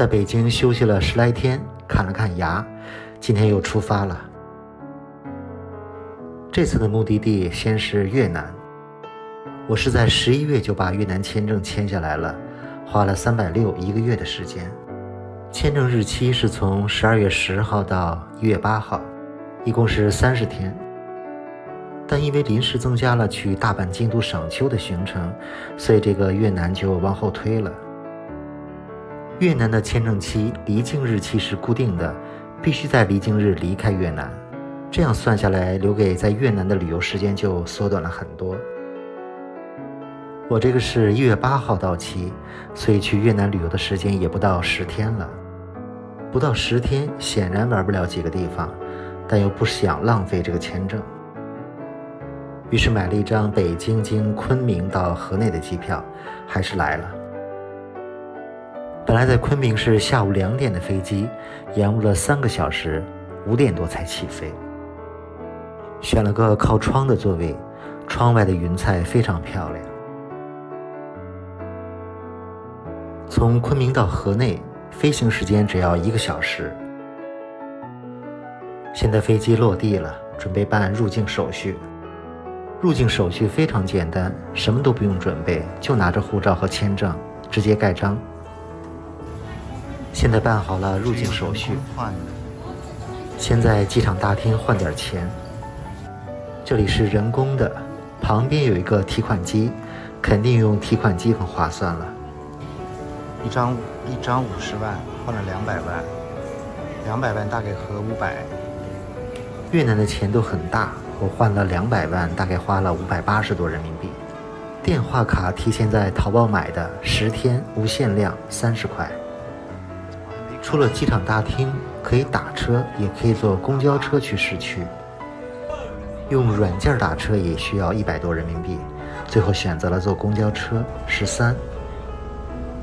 在北京休息了10来天，看了看牙，今天又出发了。这次的目的地先是越南，我是在11月就把越南签证签下来了，花了360一个月的时间。签证日期是从12月10号到1月8号，一共是30天。但因为临时增加了去大阪、京都、赏秋的行程，所以这个越南就往后推了。越南的签证期离境日期是固定的，必须在离境日离开越南，这样算下来留给在越南的旅游时间就缩短了很多。我这个是1月8号到期，所以去越南旅游的时间也不到10天了。不到10天显然玩不了几个地方，但又不想浪费这个签证，于是买了一张北京经昆明到河内的机票，还是来了。本来在昆明是下午2点的飞机，延误了3个小时，5点多才起飞。选了个靠窗的座位，窗外的云彩非常漂亮。从昆明到河内，飞行时间只要1个小时。现在飞机落地了，准备办入境手续。入境手续非常简单，什么都不用准备，就拿着护照和签证，直接盖章。现在办好了入境手续，先在机场大厅换点钱。这里是人工的，旁边有一个提款机，肯定用提款机更划算了。一张50万，换了200万，200万大概合500。越南的钱都很大，我换了200万，大概花了580多人民币。电话卡提前在淘宝买的，10天无限量，30块。出了机场大厅，可以打车，也可以坐公交车去市区。用软件打车也需要100多人民币，最后选择了坐公交车13。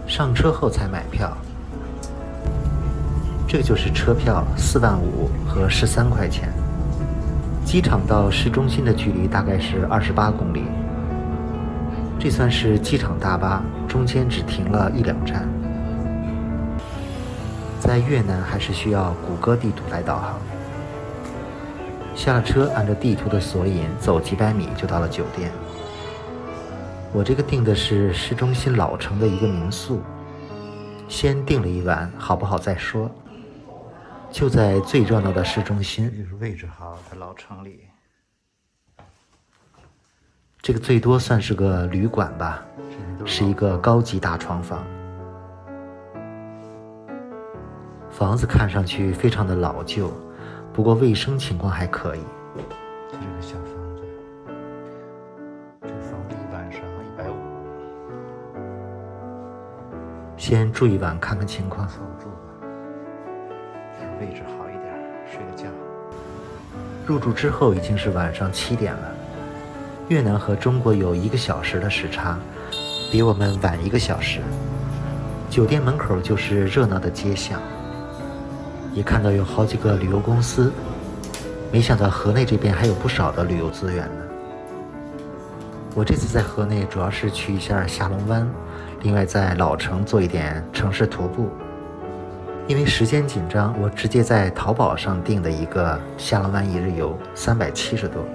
上车后才买票，这个就是车票4万5和13块钱。机场到市中心的距离大概是28公里，这算是机场大巴，中间只停了1、2站。在越南还是需要谷歌地图来导航。下了车，按照地图的索引走几百米就到了酒店。我这个订的是市中心老城的一个民宿，先订了1晚，好不好再说。就在最热闹的市中心，就是位置好的老城里。这个最多算是个旅馆吧，是一个高级大床房。房子看上去非常的老旧，不过卫生情况还可以。就这个小房子，这个房子一晚上150。先住1晚看看情况。凑合住吧，位置好一点，睡个觉。入住之后已经是晚上7点了。越南和中国有1个小时的时差，比我们晚1个小时。酒店门口就是热闹的街巷，也看到有好几个旅游公司，没想到河内这边还有不少的旅游资源呢。我这次在河内主要是去一下下龙湾，另外在老城做一点城市徒步。因为时间紧张，我直接在淘宝上订的一个下龙湾1日游，370多。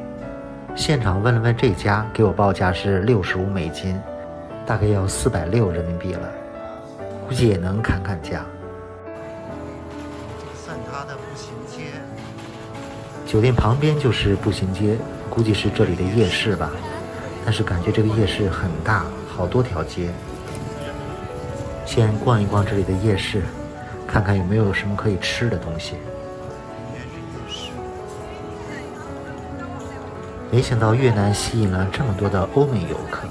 现场问了问这家，给我报价是65美金，大概要460人民币了，估计也能砍价。算它的步行街。酒店旁边就是步行街，估计是这里的夜市吧，但是感觉这个夜市很大，好多条街。先逛一逛这里的夜市，看看有没有什么可以吃的东西。没想到越南吸引了这么多的欧美游客，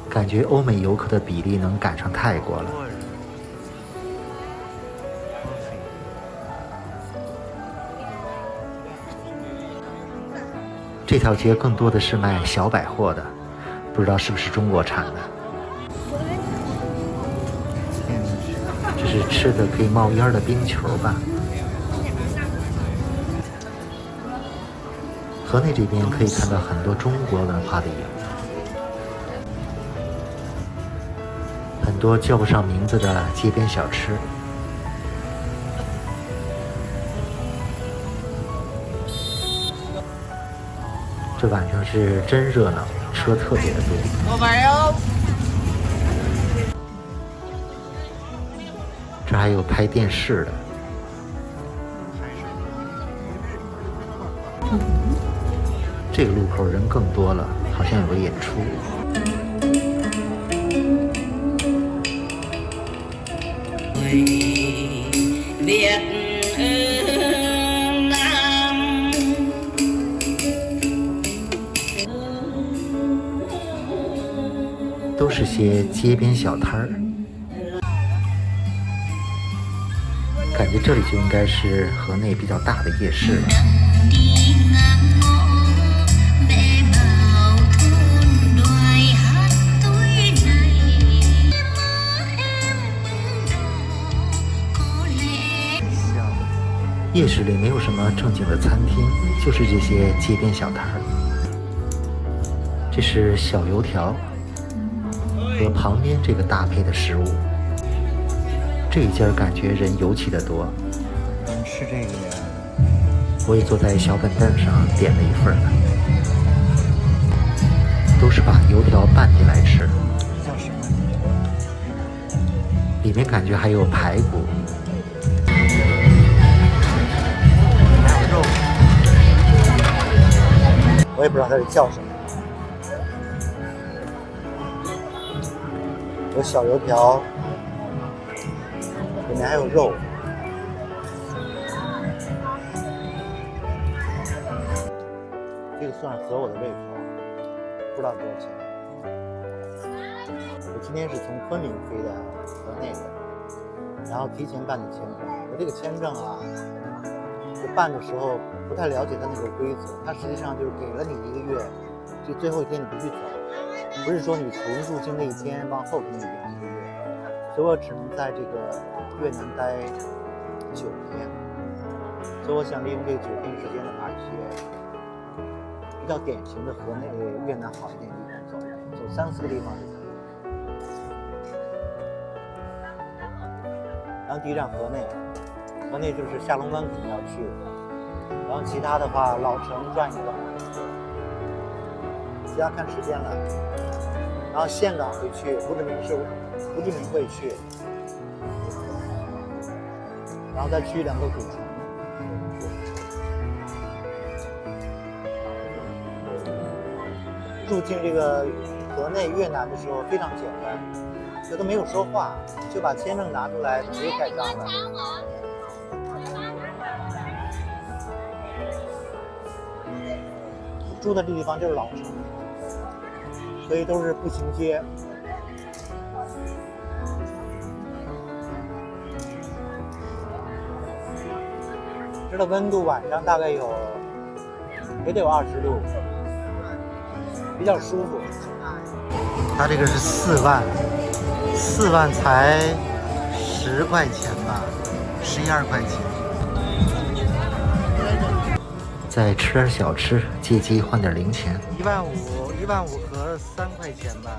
感觉欧美游客的比例能赶上泰国了。这条街更多的是卖小百货的，不知道是不是中国产的。这是吃的可以冒烟的冰球吧。河内这边可以看到很多中国文化的影子，很很多叫不上名字的街边小吃。这晚上是真热闹，车特别的多。这还有拍电视的。这个路口人更多了，好像有个演出。都是些街边小摊儿，感觉这里就应该是河内比较大的夜市了。夜市里没有什么正经的餐厅，就是这些街边小摊儿。这是小油条和旁边这个搭配的食物。这一家感觉人尤其的多。吃这个呀？我也坐在小板凳上点了一份，都是把油条拌进来吃。叫什么？里面感觉还有排骨。我也不知道它是叫什么。有小油条，里面还有肉。这个算合我的胃口，不知道多少钱。我今天是从昆明飞的河内的，然后提前办的签证。我这个签证啊，就办的时候不太了解它那个规则，它实际上就是给了你1个月，就最后一天你必须走，不是说你从入境那一天往后给你延1个月，所以我只能在这个越南待9天，所以我想利用这个9天时间呢，把一些比较典型的河内越南好一点的地方走3、4个地方就可以。然后第一站河内。河内就是下龙湾肯定要去，然后其他的话老城转一转，其他看时间了。然后岘港会去，胡志明会去，然后再去2个古城。入境这个河内越南的时候非常简单，这都没有说话，就把签证拿出来直接盖章了。住的这地方就是老城，所以都是步行街。这的温度晚上大概也得有20度，比较舒服。它这个是4万，4万才10块钱吧，11、12块钱。再吃点小吃，借机换点零钱。15000和3块钱吧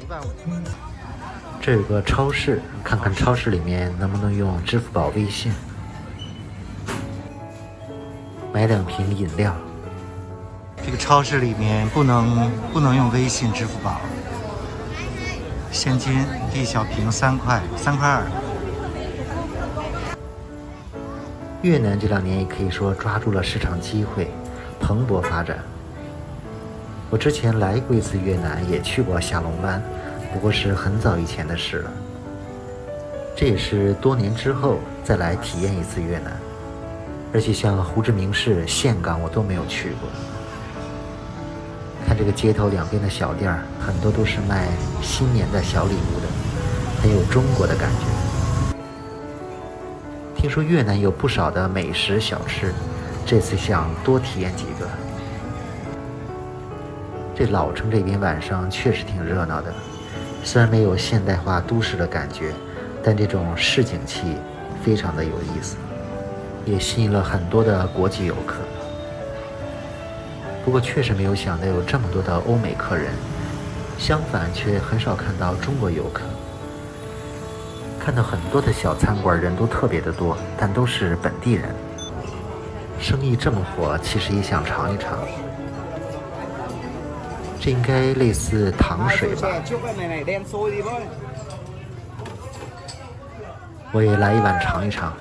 ，15000。这有个超市，看看超市里面能不能用支付宝、微信。买2瓶饮料。这个超市里面不能用微信、支付宝，现金1小瓶3块，3块2。越南这2年也可以说抓住了市场机会，蓬勃发展。我之前来过一次越南，也去过下龙湾，不过是很早以前的事了。这也是多年之后再来体验一次越南，而且像胡志明市、岘港我都没有去过。看这个街头两边的小店，很多都是卖新年的小礼物的，很有中国的感觉。听说越南有不少的美食小吃，这次想多体验几个。这老城这边晚上确实挺热闹的，虽然没有现代化都市的感觉，但这种市井气非常的有意思，也吸引了很多的国际游客。不过确实没有想到有这么多的欧美客人，相反却很少看到中国游客。看到很多的小餐馆人都特别的多，但都是本地人。生意这么火，其实也想尝一尝。这应该类似糖水吧？我也来一碗尝一尝。